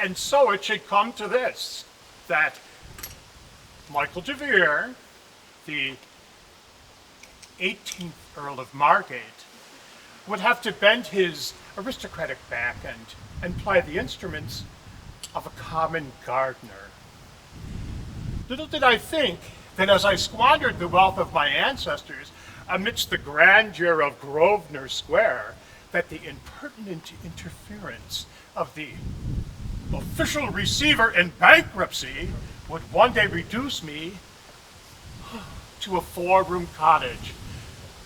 And so it should come to this, that Michael de Vere, the 18th Earl of Margate, would have to bend his aristocratic back and ply the instruments of a common gardener. Little did I think that as I squandered the wealth of my ancestors amidst the grandeur of Grosvenor Square, that the impertinent interference of the official receiver in bankruptcy would one day reduce me to a 4-room cottage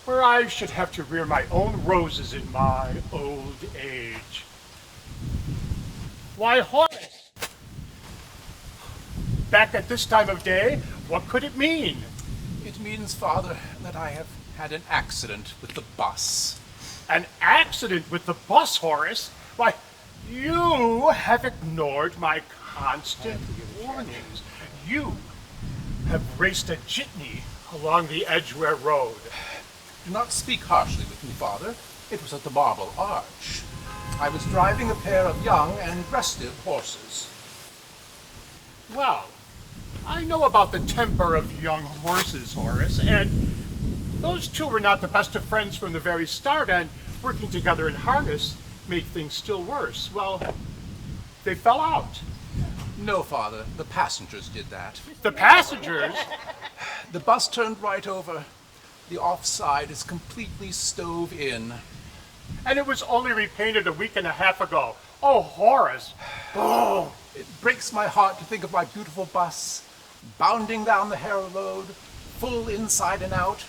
where I should have to rear my own roses in my old age. Why, Horace, back at this time of day, what could it mean? It means, Father, that I have had an accident with the bus. An accident with the bus, Horace? Why, you have ignored my constant warnings. You have raced a jitney along the Edgware Road. Do not speak harshly with me, Father. It was at the Marble Arch. I was driving a pair of young and restive horses. Well, I know about the temper of young horses, Horace, and those two were not the best of friends from the very start, and working together in harness made things still worse. Well, they fell out. No, Father, the passengers did that. The passengers? The bus turned right over. The offside is completely stove in. And it was only repainted a week and a half ago. Oh, Horace. Oh. It breaks my heart to think of my beautiful bus, bounding down the Harrow Road, full inside and out.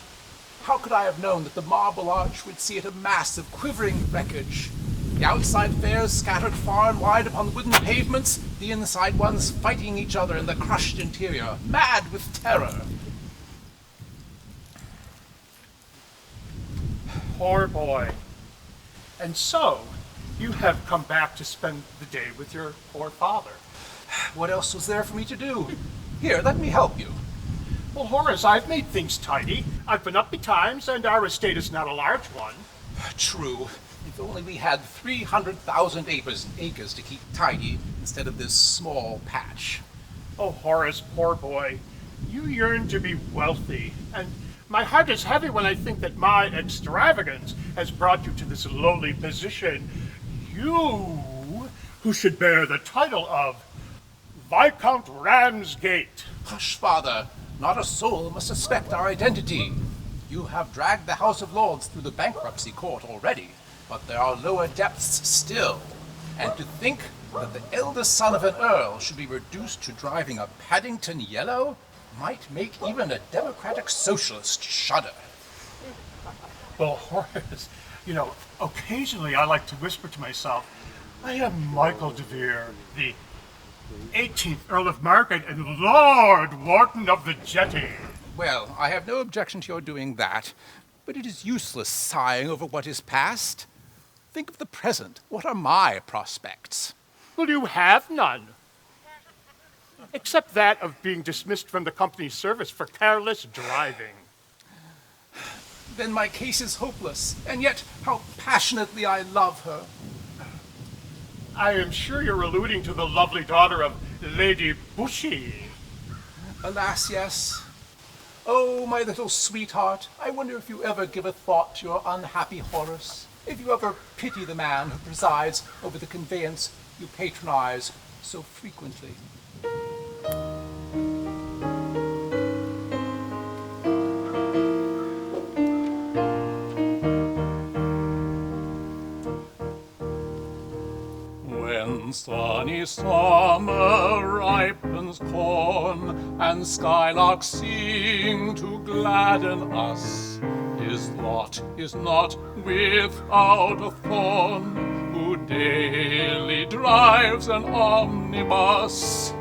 How could I have known that the Marble Arch would see it a mass of quivering wreckage? The outside fares scattered far and wide upon the wooden pavements, the inside ones fighting each other in the crushed interior, mad with terror. Poor boy. And so, you have come back to spend the day with your poor father. What else was there for me to do? Here, let me help you. Well, Horace, I've made things tidy. I've been up betimes, and our estate is not a large one. True. If only we had 300,000 acres to keep tidy instead of this small patch. Oh, Horace, poor boy. You yearn to be wealthy, and my heart is heavy when I think that my extravagance has brought you to this lowly position. You, who should bear the title of Viscount Ramsgate. Hush, Father. Not a soul must suspect our identity. You have dragged the House of Lords through the bankruptcy court already, but there are lower depths still. And to think that the eldest son of an earl should be reduced to driving a Paddington Yellow might make even a democratic socialist shudder. Well, Horace, occasionally I like to whisper to myself, I am Michael de Vere, the 18th Earl of Margate and Lord Warden of the Jetty. Well, I have no objection to your doing that, but it is useless sighing over what is past. Think of the present. What are my prospects? Well, you have none. Except that of being dismissed from the company's service for careless driving. Then my case is hopeless, and yet how passionately I love her. I am sure you're alluding to the lovely daughter of Lady Bushy. Alas, yes. Oh, my little sweetheart, I wonder if you ever give a thought to your unhappy Horace, if you ever pity the man who presides over the conveyance you patronize so frequently. When sunny summer ripens corn, and skylarks sing to gladden us, his lot is not without a thorn, who daily drives an omnibus.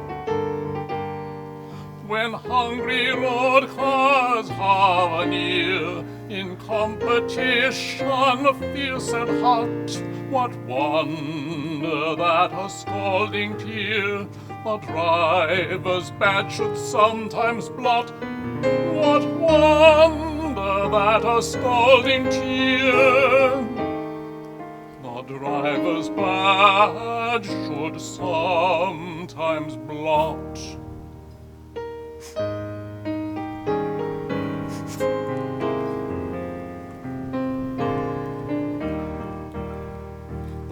When hungry road cars hover near, in competition fierce and hot, what wonder that a scalding tear a driver's badge should sometimes blot? What wonder that a scalding tear the driver's badge should sometimes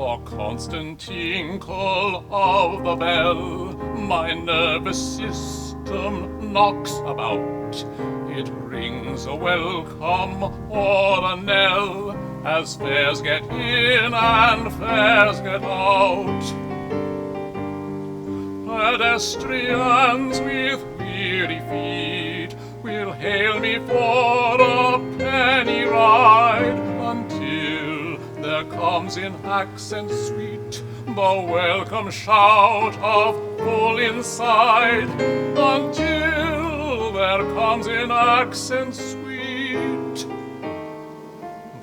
the constant tinkle of the bell. My nervous system knocks about. It rings a welcome or a knell, as fares get in and fares get out. Pedestrians with weary feet will hail me for a penny ride, until there comes in accents sweet the welcome shout of full inside. Until there comes in accents sweet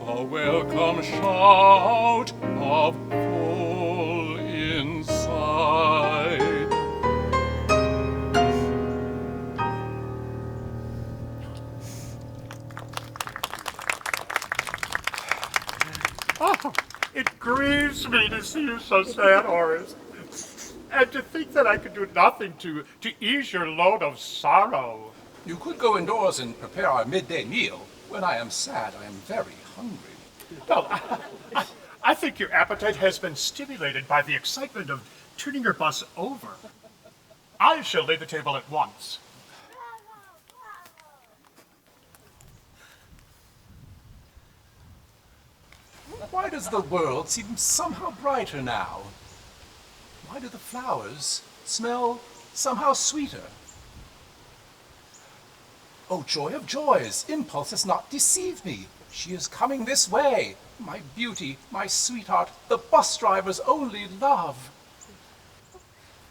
the welcome shout of full inside. Oh, it grieves me to see you so sad, Horace. And to think that I could do nothing to ease your load of sorrow. You could go indoors and prepare our midday meal. When I am sad, I am very hungry. Well, I think your appetite has been stimulated by the excitement of turning your bus over. I shall lay the table at once. Why does the world seem somehow brighter now? Why do the flowers smell somehow sweeter? Oh, joy of joys! Impulse has not deceived me. She is coming this way. My beauty, my sweetheart, the bus driver's only love.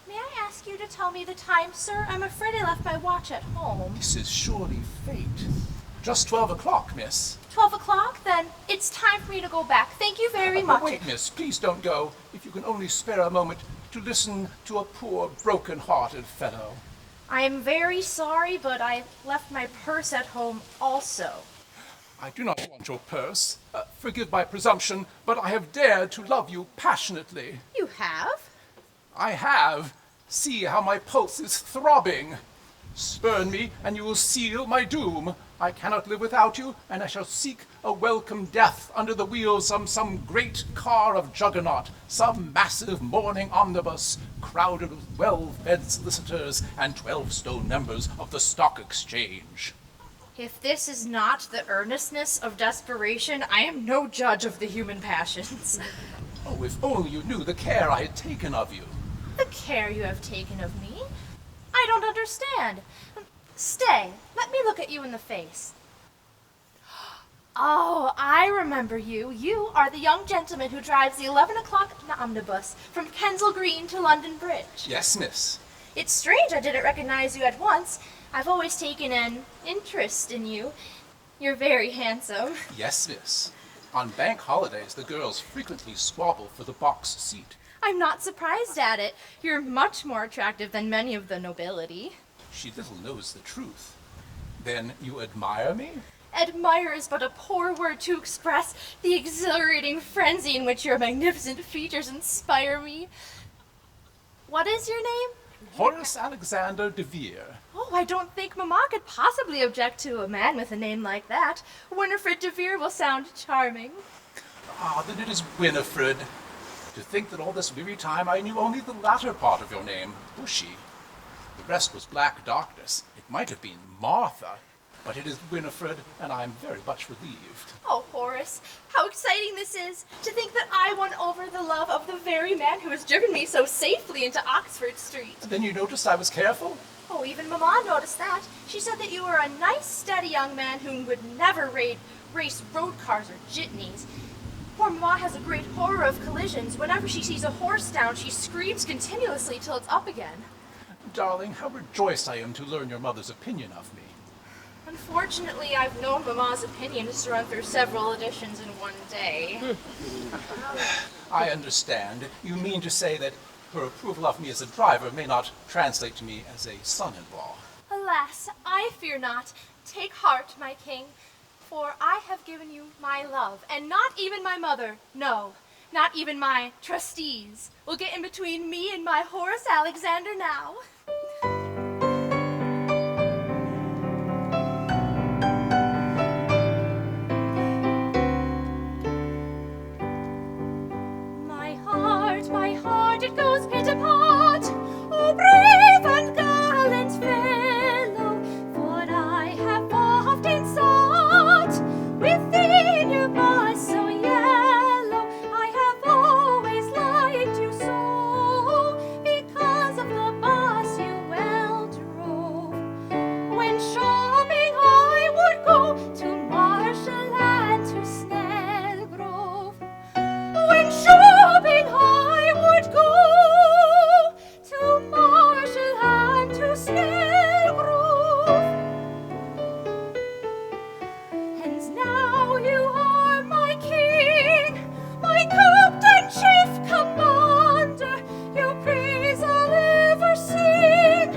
May I ask you to tell me the time, sir? I'm afraid I left my watch at home. This is surely fate. Just 12 o'clock, miss. 12 o'clock? Then it's time for me to go back. Thank you very much. Wait, miss, please don't go. If you can only spare a moment to listen to a poor, broken-hearted fellow. I am very sorry, but I left my purse at home also. I do not want your purse. Forgive my presumption, but I have dared to love you passionately. You have? I have. See how my pulse is throbbing. Spurn me, and you will seal my doom. I cannot live without you, and I shall seek a welcome death under the wheels of some great car of juggernaut, some massive morning omnibus, crowded with well-fed solicitors and 12-stone members of the Stock Exchange. If this is not the earnestness of desperation, I am no judge of the human passions. Oh, if only you knew the care I had taken of you. The care you have taken of me? I don't understand. Stay, let me look at you in the face. Oh, I remember you. You are the young gentleman who drives the 11 o'clock omnibus from Kensal Green to London Bridge. Yes, miss. It's strange I didn't recognize you at once. I've always taken an interest in you. You're very handsome. Yes, miss. On bank holidays, the girls frequently squabble for the box seat. I'm not surprised at it. You're much more attractive than many of the nobility. She little knows the truth. Then you admire me? Admire is but a poor word to express the exhilarating frenzy in which your magnificent features inspire me. What is your name? Horace Alexander de Vere. Oh, I don't think Mamma could possibly object to a man with a name like that. Winifred de Vere will sound charming. Ah, then it is Winifred. To think that all this weary time I knew only the latter part of your name, Bushy. The rest was black darkness. It might have been Martha, but it is Winifred, and I am very much relieved. Oh, Horace, how exciting this is, to think that I won over the love of the very man who has driven me so safely into Oxford Street. And then you noticed I was careful? Oh, even Mamma noticed that. She said that you were a nice, steady young man who would never race road cars or jitneys. Poor Mamma has a great horror of collisions. Whenever she sees a horse down, she screams continuously till it's up again. Darling, how rejoiced I am to learn your mother's opinion of me. Unfortunately, I've known Mamma's opinions to run through several editions in one day. I understand. You mean to say that her approval of me as a driver may not translate to me as a son-in-law. Alas, I fear not. Take heart, my king, for I have given you my love, and not even my mother, no, not even my trustees, will get in between me and my Horace Alexander now. My shopping I would go to Marshall and to Snellgrove. And now you are my king, my captain, chief commander. Your praise I'll ever sing.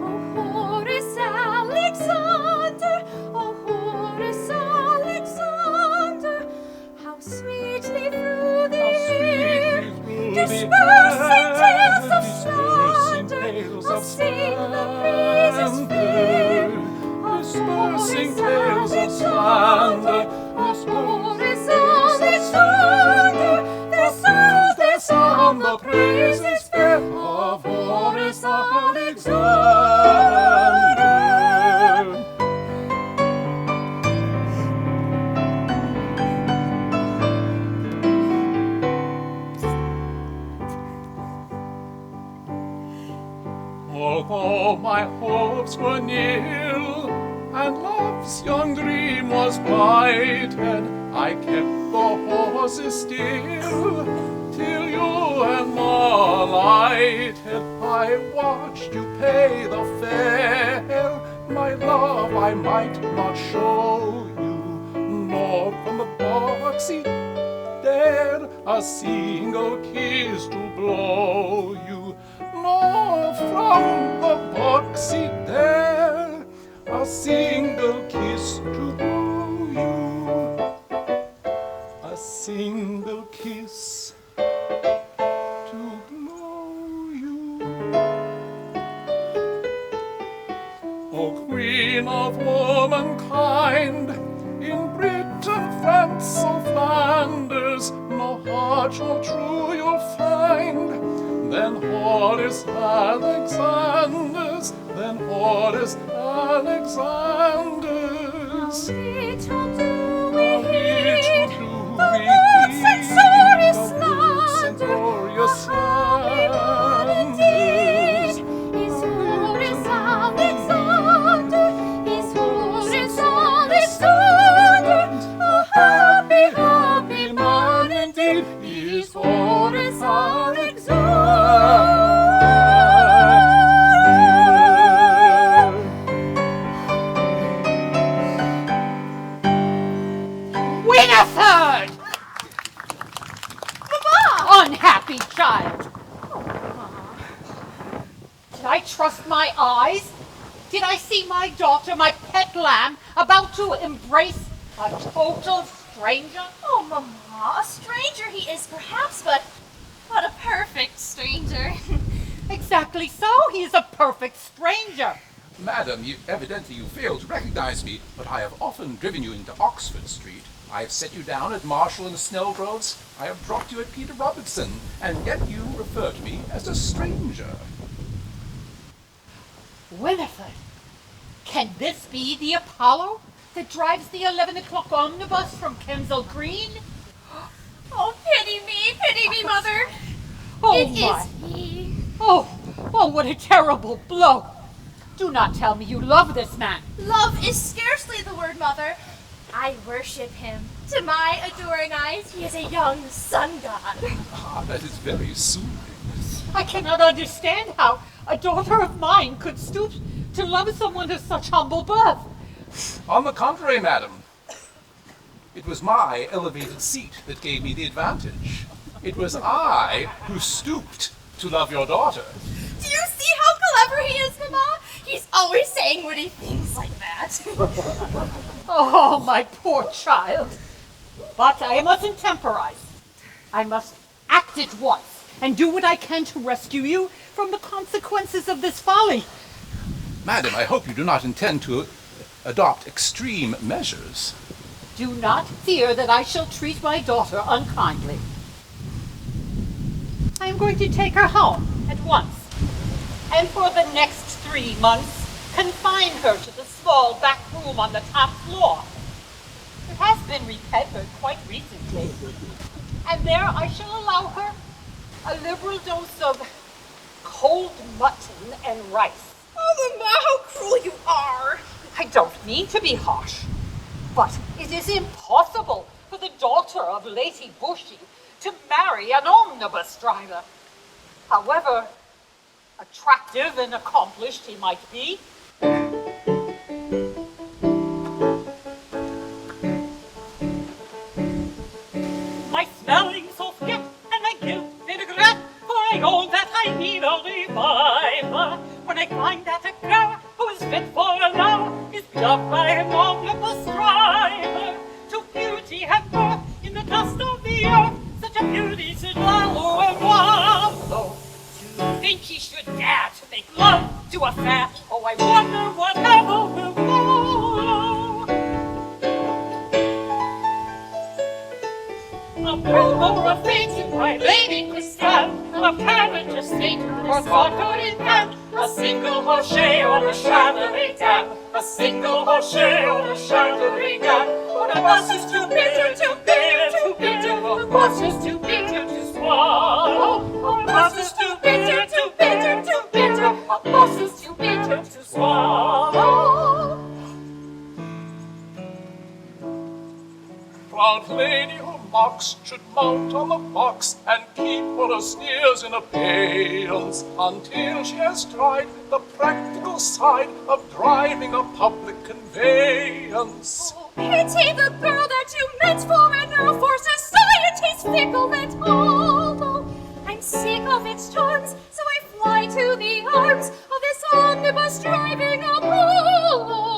Oh, Horace Alexander, oh, Horace Alexander, how sweetly through the air, dispersing tales of slander, I'll sing the praises fair of Dispersing Horace tales of slander, Horace Alexander, they sound the praises fair of Horace Alexander. Although my hopes were nil, and love's young dream was blighted, I kept the horses still, till you and more lighted. I watched you pay the fare, my love I might not show you, nor from the box seat dare a single kiss to blow you, nor from the box seat dare a single kiss to blow you, a single kiss to blow you. O Queen of womankind, in Britain, France, or Flanders, no heart so true you'll find than Horace Alexander's, than Horace Alexander's. Little do we How heed little do the we roots and heed sorry the roots and slander, glorious a happy man indeed is Horace Alexander, is Horace Alexander, a happy, happy man indeed is Horace Alexander. Winifred! Mama! Unhappy child! Did I trust my eyes? Did I see my daughter, my pet lamb, about to embrace a total stranger? Oh, Mama, a stranger he is perhaps, but what a perfect stranger. Exactly so, he is a perfect stranger. Madam, evidently you fail to recognize me, but I have often driven you into Oxford Street. I have set you down at Marshall and Snellgrove's. I have dropped you at Peter Robertson, and yet you refer to me as a stranger. Winifred, can this be the Apollo that drives the 11 o'clock omnibus from Kensal Green? Oh, pity me, Mother. Oh, It my. is he. Oh, what a terrible blow. Do not tell me you love this man. Love is scarcely the word, Mother. I worship him. To my adoring eyes, he is a young sun god. Ah, that is very soothing. I cannot understand how a daughter of mine could stoop to love someone of such humble birth. On the contrary, madam, it was my elevated seat that gave me the advantage. It was I who stooped to love your daughter. Do you see how clever he is, Mama? He's always saying witty things like that. Oh, my poor child. But I mustn't temporize. I must act at once and do what I can to rescue you from the consequences of this folly. Madam, I hope you do not intend to adopt extreme measures. Do not fear that I shall treat my daughter unkindly. I am going to take her home at once, and for the next 3 months, confine her to the small back room on the top floor. It has been repaired quite recently, and there I shall allow her a liberal dose of cold mutton and rice. Oh, Mama, how cruel you are. I don't mean to be harsh, but it is impossible for the daughter of Lady Bushy to marry an omnibus driver. However attractive and accomplished he might be. My smelling so fit and my guilt vinaigrette, for I own that I need a reviver. When I find that a girl who is fit for a love is beloved by an omnibus driver, to beauty and birth in the dust of the earth, such a beauty should wallow and wallow. To think he should dare to make love to a fair, oh, I wonder whatever will follow. A rumor of fate in my lady Christiane, a carriage estate, or thought in hand, a single crochet or a chandelier dam, a single crochet or a chandelier dam. But a bus is too bitter, too bitter, too bitter, a bus is too bitter to swallow. A bus is too bitter, too bitter, too bitter, a bus is too bitter to swallow. Proud lady who mocks should mount on the box and keep all her sneers in abeyance until she has tried the practical side of driving a public conveyance. Pity the girl that you meant for and now for society's fickle and hollow. I'm sick of its charms, so I fly to the arms of this omnibus driving Apollo.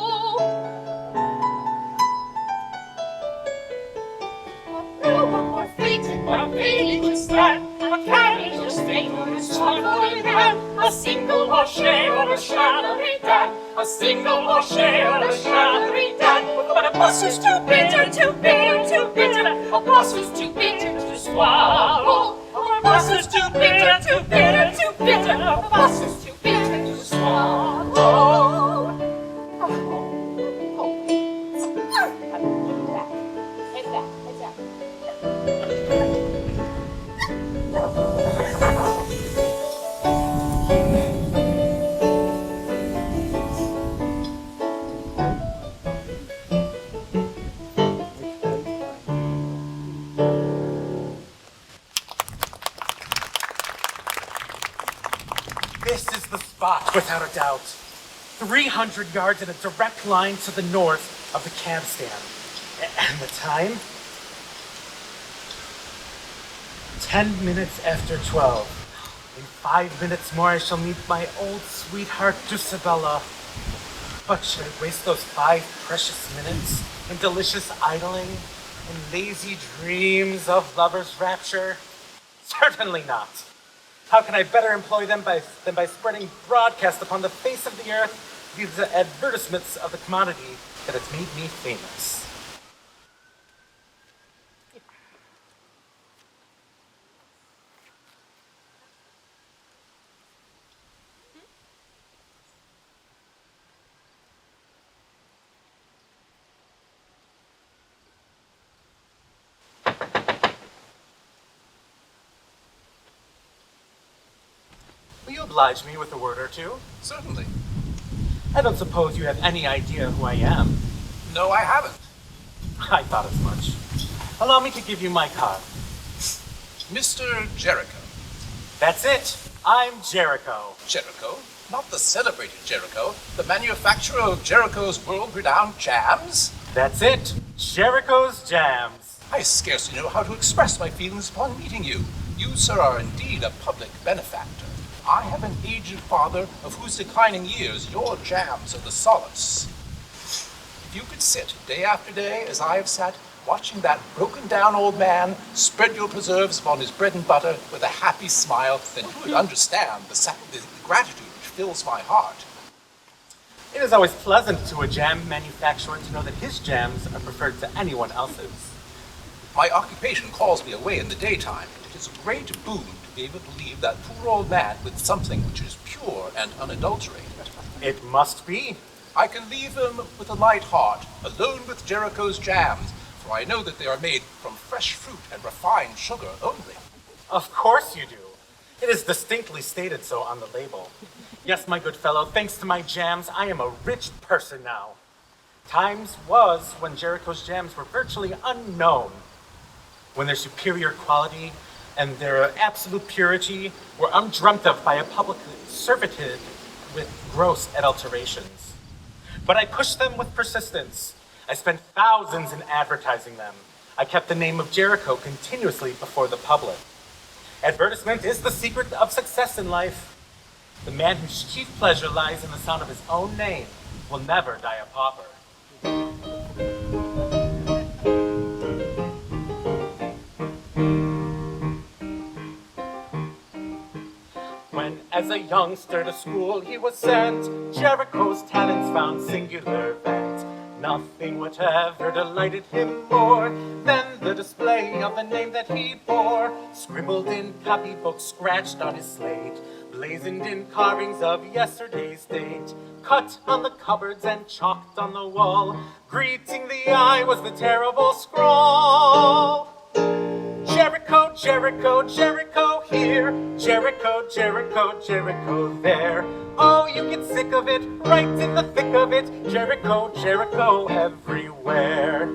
More fate in my lady Christiane, a carriage estate or a chandelier dam, a single crochet or a chandelier dam, a single crochet or a chandelier dam. But a bus is too bitter, too bitter, too bitter, a bus is too bitter to swallow. A bus is too bitter, too bitter, too bitter, a bus is too bitter to swallow. This is the spot, without a doubt. 300 yards in a direct line to the north of the cab stand. And the time? 10 minutes after 12. In 5 minutes more I shall meet my old sweetheart, Dusabella. But should I waste those 5 precious minutes in delicious idling and lazy dreams of lover's rapture? Certainly not. How can I better employ them than by spreading broadcast upon the face of the earth these advertisements of the commodity that has made me famous? Will you oblige me with a word or two? Certainly. I don't suppose you have any idea who I am. No, I haven't. I thought as much. Allow me to give you my card. Mr. Jericho. That's it. I'm Jericho. Jericho? Not the celebrated Jericho, the manufacturer of Jericho's world-renowned jams? That's it. Jericho's Jams. I scarcely know how to express my feelings upon meeting you. You, sir, are indeed a public benefactor. I have an aged father of whose declining years your jams are the solace. If you could sit day after day, as I have sat, watching that broken-down old man spread your preserves upon his bread and butter with a happy smile, then you would understand the gratitude which fills my heart. It is always pleasant to a jam manufacturer to know that his jams are preferred to anyone else's. My occupation calls me away in the daytime. It is a great boon to be able to leave that poor old man with something which is pure and unadulterated. It must be. I can leave him with a light heart, alone with Jericho's jams, for I know that they are made from fresh fruit and refined sugar only. Of course you do. It is distinctly stated so on the label. Yes, my good fellow, thanks to my jams, I am a rich person now. Times was when Jericho's jams were virtually unknown. when their superior quality and their absolute purity were undreamt of by a public surfeited with gross adulterations. But I pushed them with persistence. I spent thousands in advertising them. I kept the name of Jericho continuously before the public. Advertisement is the secret of success in life. The man whose chief pleasure lies in the sound of his own name will never die a pauper. When as a youngster to school he was sent, Jericho's talents found singular vent. Nothing whatever delighted him more than the display of the name that he bore, scribbled in copybooks, scratched on his slate, blazoned in carvings of yesterday's date, cut on the cupboards and chalked on the wall. Greeting the eye was the terrible scrawl. Jericho, Jericho, Jericho here. Jericho, Jericho, Jericho there. Oh, you get sick of it, right in the thick of it. Jericho, Jericho everywhere.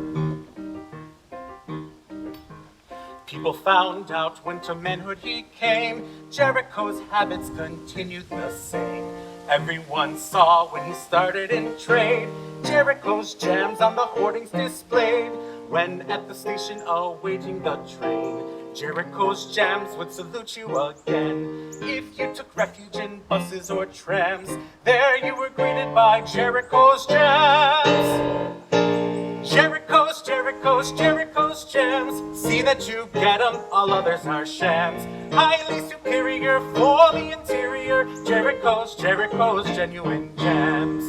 People found out when to manhood he came, Jericho's habits continued the same. Everyone saw when he started in trade, Jericho's jams on the hoardings displayed. When at the station awaiting the train, Jericho's jams would salute you again. If you took refuge in buses or trams, there you were greeted by Jericho's jams. Jericho's, Jericho's, Jericho's jams. See that you get 'em, all others are shams. Highly superior for the interior. Jericho's, Jericho's genuine jams.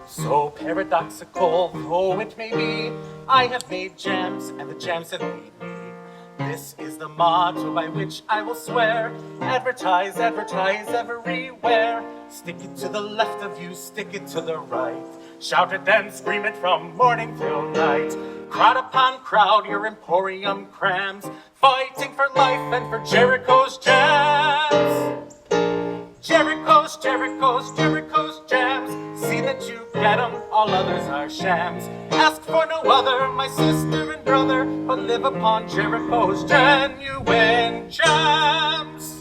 So paradoxical though it may be, I have made jams and the jams have made me. This is the motto by which I will swear. Advertise, advertise everywhere. Stick it to the left of you, stick it to the right. Shout it and scream it from morning till night. Crowd upon crowd, your emporium crams, fighting for life and for Jericho's jams. Jericho's, Jericho's, Jericho's jams. See that you get 'em, all others are shams. Ask for no other, my sister and brother, but live upon Jericho's genuine jams.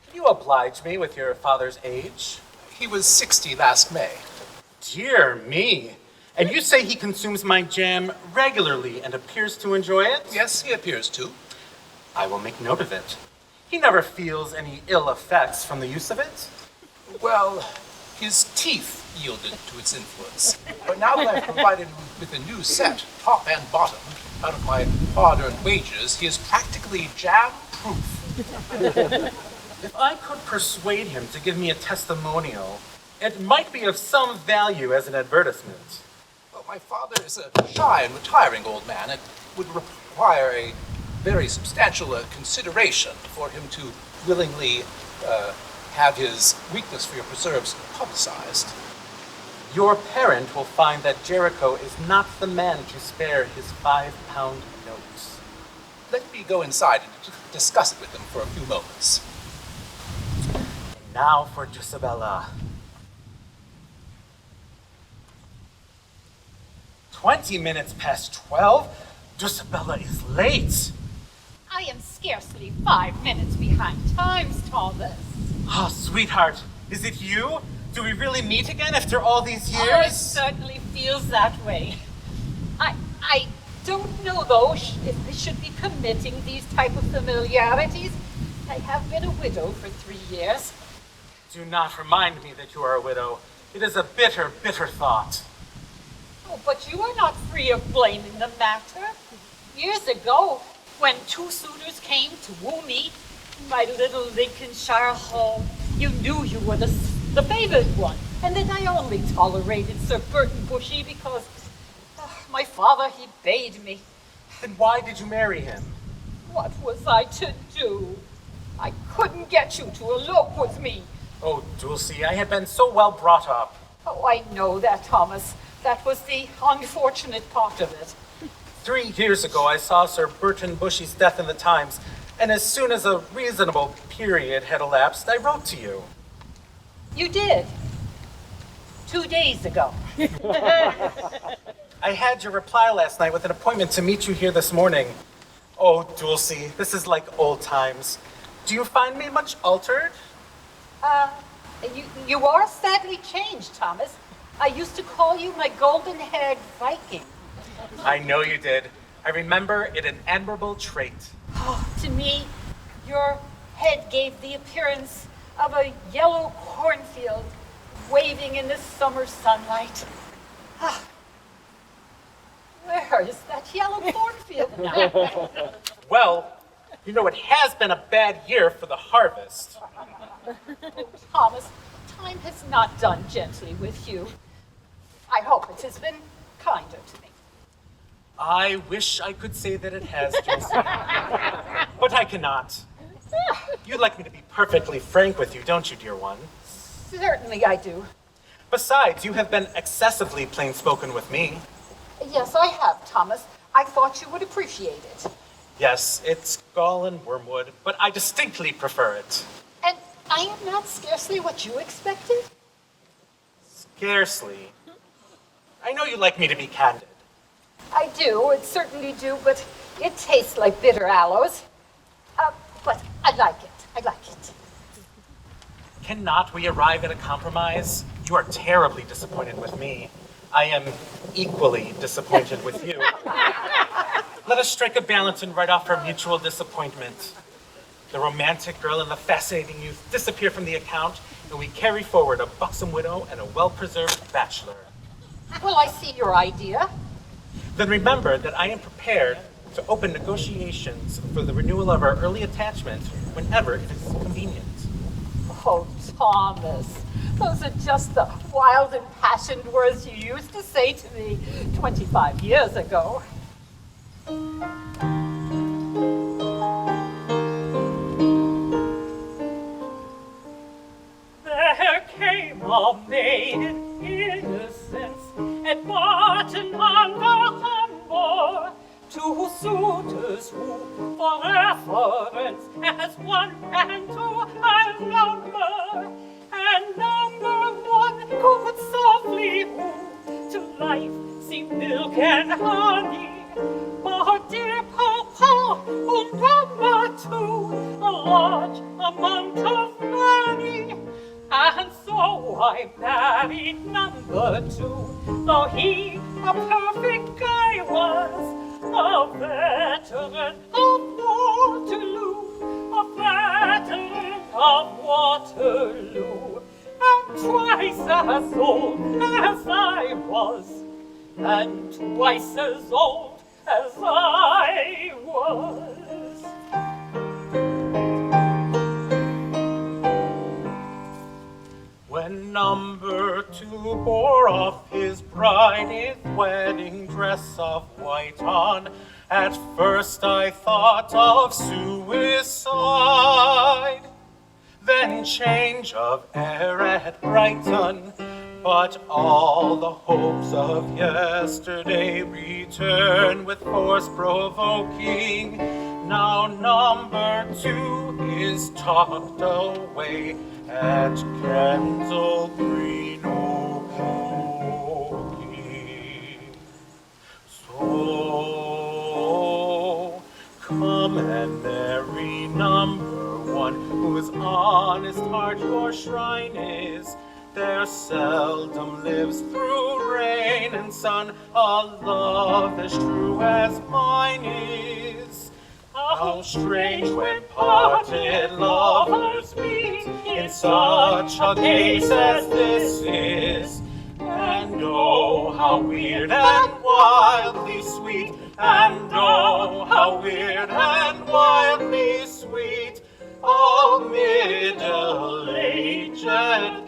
Can you oblige me with your father's age? He was 60 last May. Dear me. And you say he consumes my jam regularly and appears to enjoy it? Yes, he appears to. I will make note of it. He never feels any ill effects from the use of it? Well, his teeth yielded to its influence. But now that I've provided him with a new set, top and bottom, out of my hard-earned wages, he is practically jam-proof. If I could persuade him to give me a testimonial, it might be of some value as an advertisement. Well, my father is a shy and retiring old man. It would require a very substantial consideration for him to willingly have his weakness for your preserves publicized. Your parent will find that Jericho is not the man to spare his 5-pound notes. Let me go inside and discuss it with him for a few moments. And now for Gisabella. 20 minutes past 12? Gisabella is late. I am scarcely 5 minutes behind times, Thomas. Ah, sweetheart, is it you? Do we really meet again after all these years? Oh, it certainly feels that way. I don't know, though, if I should be permitting these type of familiarities. I have been a widow for 3 years. Do not remind me that you are a widow. It is a bitter, bitter thought. Oh, but you are not free of blame in the matter. Years ago, when 2 suitors came to woo me in my little Lincolnshire home, you knew you were the favored one, and that I only tolerated Sir Burton Bushy because my father, he bade me. Then why did you marry him? What was I to do? I couldn't get you to elope with me. Oh, Dulcie, I had been so well brought up. Oh, I know that, Thomas. That was the unfortunate part of it. 3 years ago, I saw Sir Burton Bushy's death in the Times, And as soon as a reasonable period had elapsed, I wrote to you. You did. 2 days ago. I had your reply last night with an appointment to meet you here this morning. Oh, Dulcie, this is like old times. Do you find me much altered? You are sadly changed, Thomas. I used to call you my golden-haired Viking. I know you did. I remember it an admirable trait. Oh, to me, your head gave the appearance of a yellow cornfield waving in the summer sunlight. Ah, where is that yellow cornfield now? Well, you know, it has been a bad year for the harvest. Oh, Thomas, time has not done gently with you. I hope it has been kinder to me. I wish I could say that it has, Dulcie. But I cannot. You'd like me to be perfectly frank with you, don't you, dear one? Certainly I do. Besides, you have been excessively plain-spoken with me. Yes, I have, Thomas. I thought you would appreciate it. Yes, it's gall and wormwood, but I distinctly prefer it. And I am not scarcely what you expected? Scarcely. I know you like me to be candid. I do, it certainly do, but it tastes like bitter aloes. But I like it. I like it. Cannot we arrive at a compromise? You are terribly disappointed with me. I am equally disappointed with you. Let us strike a balance and write off our mutual disappointment. The romantic girl and the fascinating youth disappear from the account, and we carry forward a buxom widow and a well-preserved bachelor. Well, I see your idea. Then remember that I am prepared to open negotiations for the renewal of our early attachment whenever it is convenient. Oh, Thomas, those are just the wild, impassioned words you used to say to me 25 years ago. There came a maid in innocence at Barton under Humber, two suitors who, for reference, as one and two are number, and number one could softly woo, to life seem milk and honey. But dear Papa, and number two, a large amount of money. And so I married number two, though he a perfect guy was, a veteran of Waterloo, a veteran of Waterloo, and twice as old as I was, and twice as old as I was. When number two bore off his bride in wedding dress of white on, at first I thought of suicide, then change of air at Brighton, but all the hopes of yesterday return with force provoking. Now number two is tucked away at Kensal Green Oakley. So come and marry number one, whose honest heart your shrine is. There seldom lives through rain and sun a love as true as mine is. How strange when parted lovers meet in such a case as this is. And oh, how weird and wildly sweet, and oh, how weird and wildly sweet, a middle-aged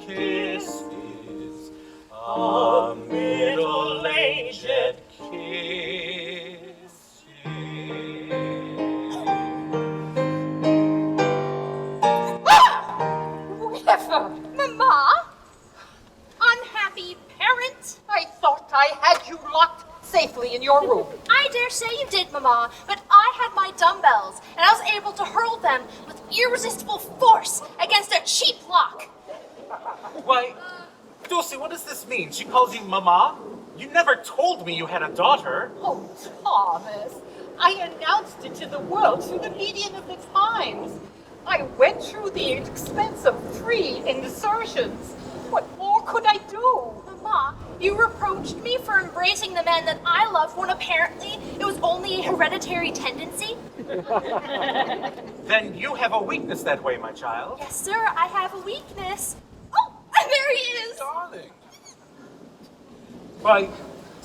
kiss is, a middle-aged kiss is. Mama? Unhappy parent? I thought I had you locked safely in your room. I dare say you did, Mama, but I had my dumbbells, and I was able to hurl them with irresistible force against a cheap lock. Why, Dulcie, what does this mean? She calls you Mama? You never told me you had a daughter. Oh, Thomas, I announced it to the world through the medium of the Times. I went through the expense of 3 insertions. What more could I do? Mama, you reproached me for embracing the man that I love when apparently it was only a hereditary tendency. Then you have a weakness that way, my child. Yes, sir, I have a weakness. Oh, there he is. Darling. Why,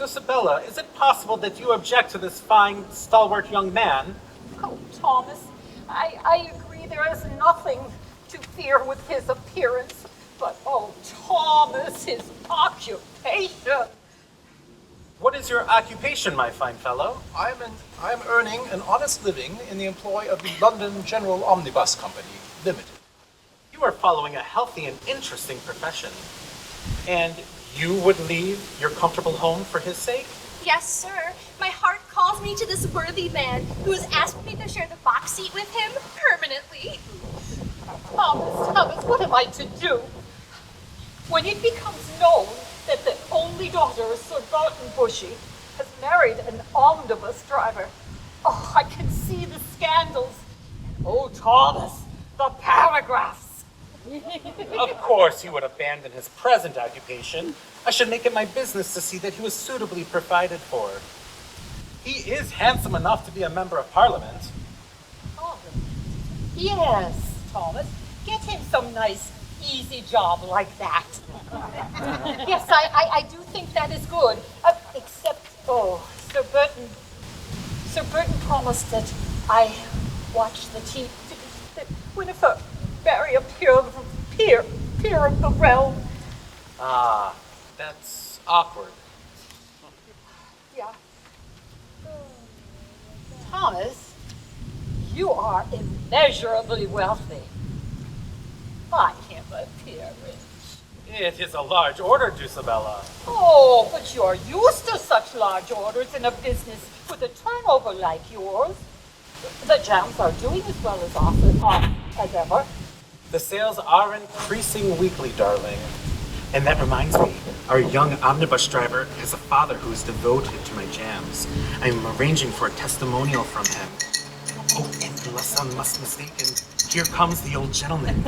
Isabella, is it possible that you object to this fine, stalwart young man? Oh, Thomas, I agree there is nothing to fear with his appearance. But, oh, Thomas, his occupation. What is your occupation, my fine fellow? I am earning an honest living in the employ of the London General Omnibus Company, Limited. You are following a healthy and interesting profession. And you would leave your comfortable home for his sake? Yes, sir. My heart calls me to this worthy man who has asked me to share the box seat with him permanently. Thomas, what am I to do? When it becomes known that the only daughter of Sir Barton Bushy has married an omnibus driver, oh, I can see the scandals. And, oh, Thomas, the paragraphs. Of course he would abandon his present occupation. I should make it my business to see that he was suitably provided for. He is handsome enough to be a member of Parliament. Yes, Thomas. Get him some nice, easy job like that. Yes, I do think that is good. Except, Sir Burton promised that I watch the TV. Whenever Barry appear of the realm. Ah, that's awkward. Yeah. Thomas, you are immeasurably wealthy. By him appearance. It is a large order, Isabella. Oh, but you're used to such large orders in a business with a turnover like yours. The jams are doing as well as often as ever. The sales are increasing weekly, darling. And that reminds me, our young omnibus driver has a father who is devoted to my jams. I'm arranging for a testimonial from him. Oh, and unless I'm much mistaken, here comes the old gentleman.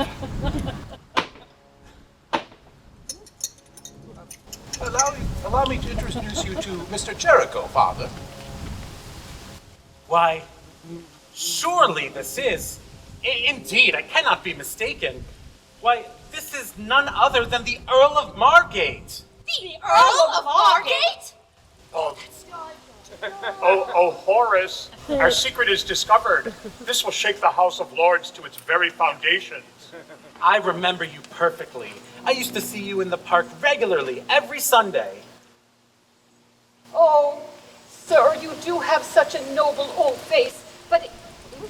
Allow me to introduce you to Mr. Jericho, Father. Why, surely this is... Indeed, I cannot be mistaken. Why, this is none other than the Earl of Margate. The Earl of Margate? Oh, Horace, our secret is discovered. This will shake the House of Lords to its very foundations. I remember you perfectly. I used to see you in the park regularly, every Sunday. Oh, sir, you do have such a noble old face, but it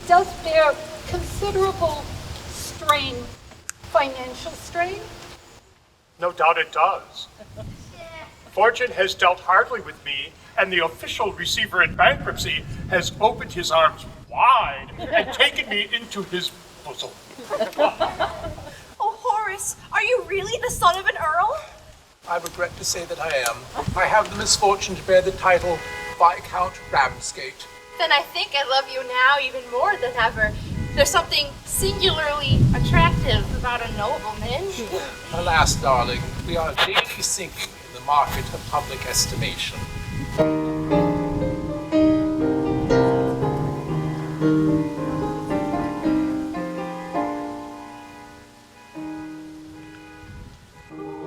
does bear considerable strain, financial strain. No doubt it does. Fortune has dealt hardly with me, and the official receiver in bankruptcy has opened his arms wide and taken me into his bosom. Oh, Horace, are you really the son of an earl? I regret to say that I am. I have the misfortune to bear the title Viscount Ramsgate. Then I think I love you now even more than ever. There's something singularly attractive about a nobleman. Alas, darling, we are daily sinking in the market of public estimation.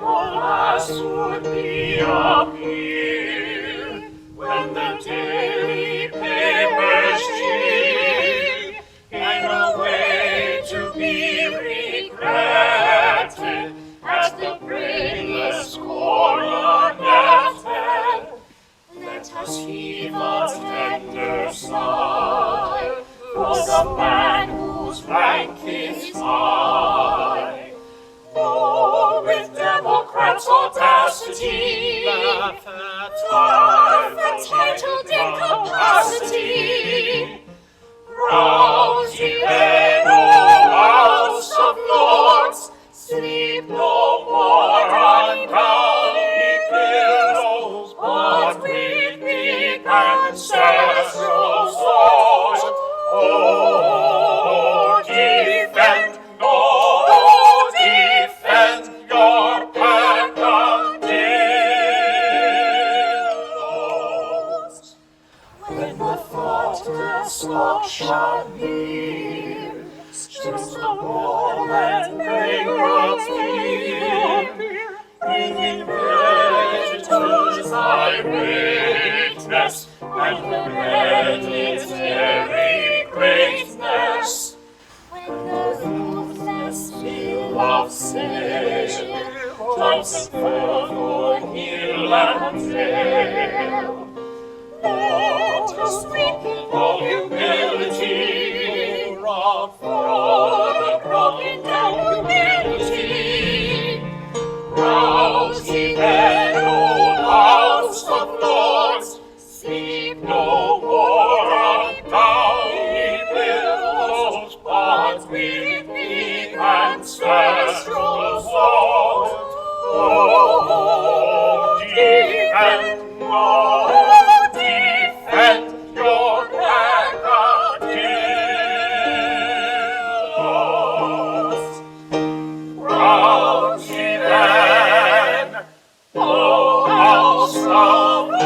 Alas, would we appear when the daily papers cheer in a way to be regretted as the brainless coroneted? Let us heave a tender sigh for the man whose rank is high. Oh, with Democrats' audacity, laugh at titled incapacity, rouse ye men house of warm and fragrance beer, bringing bread to thy greatness, and the bread its very greatness. When the roofless fill Of sail, tops and further hill and dale, let us reap all humility, rock for the broken down humility. Rouse ye then, O House of Lords, sleep no more, down ye billows, but with deep ancestral salt. Oh, defend your peccadillos. Rouse ye then, O House of Lords.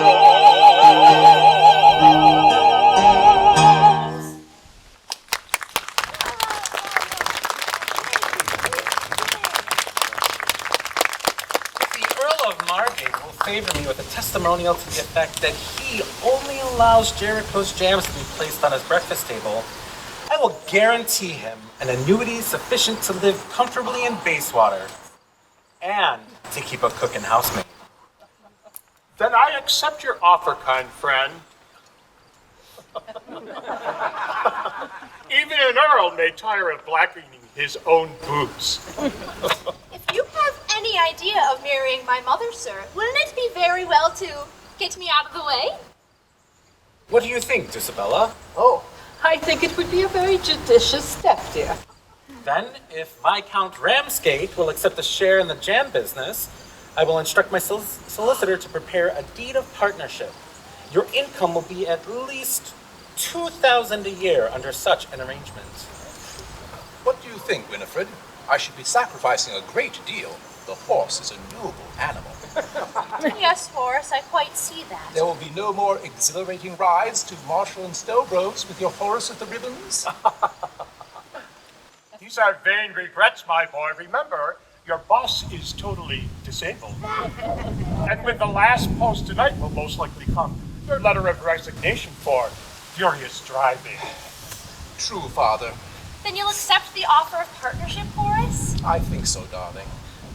The Earl of Margate will favor me with a testimonial to the effect that he only allows Jericho's jams to be placed on his breakfast table. I will guarantee him an annuity sufficient to live comfortably in Bayswater and to keep a cook and housemaid. Then I accept your offer, kind friend. Even an earl may tire of blackening his own boots. If you have any idea of marrying my mother, sir, wouldn't it be very well to get me out of the way? What do you think, Isabella? Oh, I think it would be a very judicious step, dear. Then, if Viscount Ramsgate will accept a share in the jam business, I will instruct my solicitor to prepare a deed of partnership. Your income will be at least $2,000 a year under such an arrangement. What do you think, Winifred? I should be sacrificing a great deal. The horse is a noble animal. Yes, Horace, I quite see that. There will be no more exhilarating rides to Marshall and Stowbro's with your Horace with the ribbons. These are vain regrets, my boy. Remember, your boss is totally disabled. And with the last post tonight will most likely come your letter of resignation for furious driving. True, Father. Then you'll accept the offer of partnership, Horace? I think so, darling.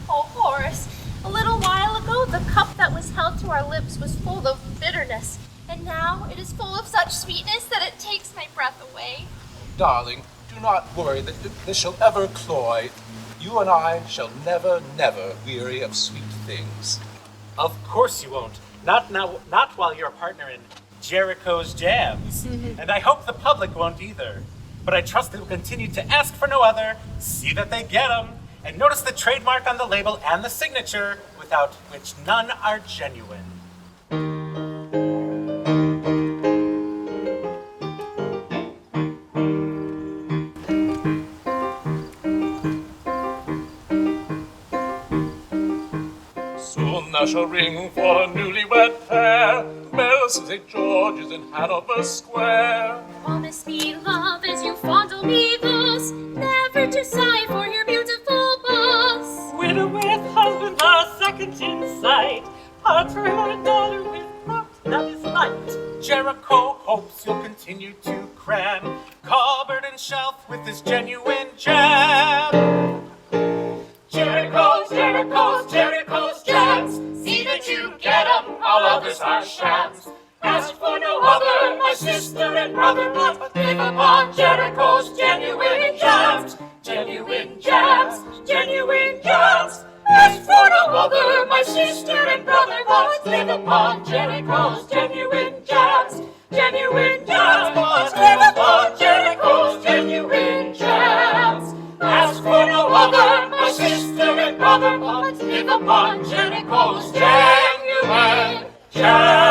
Oh, Horace, a little while ago, the cup that was held to our lips was full of bitterness, and now it is full of such sweetness that it takes my breath away. Darling, do not worry that this shall ever cloy. You and I shall never, never weary of sweet things. Of course you won't. Not while you're a partner in Jericho's jams. And I hope the public won't either. But I trust they will continue to ask for no other, see that they get them, and notice the trademark on the label and the signature, without which none are genuine. Soon there shall ring for a newlywed pair bells of St. George's in Hanover Square. Promise me love as you fondle me thus, never to sigh for your beautiful boss. Widow with husband, the second in sight, part for her daughter with cropped that is light. Jericho hopes you'll continue to cram cupboard and shelf with this genuine jam. Jericho's, Jericho's, Jericho's jams. See that you get 'em, all others are shams. Ask for no other, my sister and brother, but live upon Jericho's genuine jams. Genuine jams, genuine jams. Ask for no other, my sister and brother, but live upon Jericho's genuine jams. Genuine jams, but live upon Jericho's genuine jams. Ask for no other, my sister and brother, but live upon Jericho's genuine jams.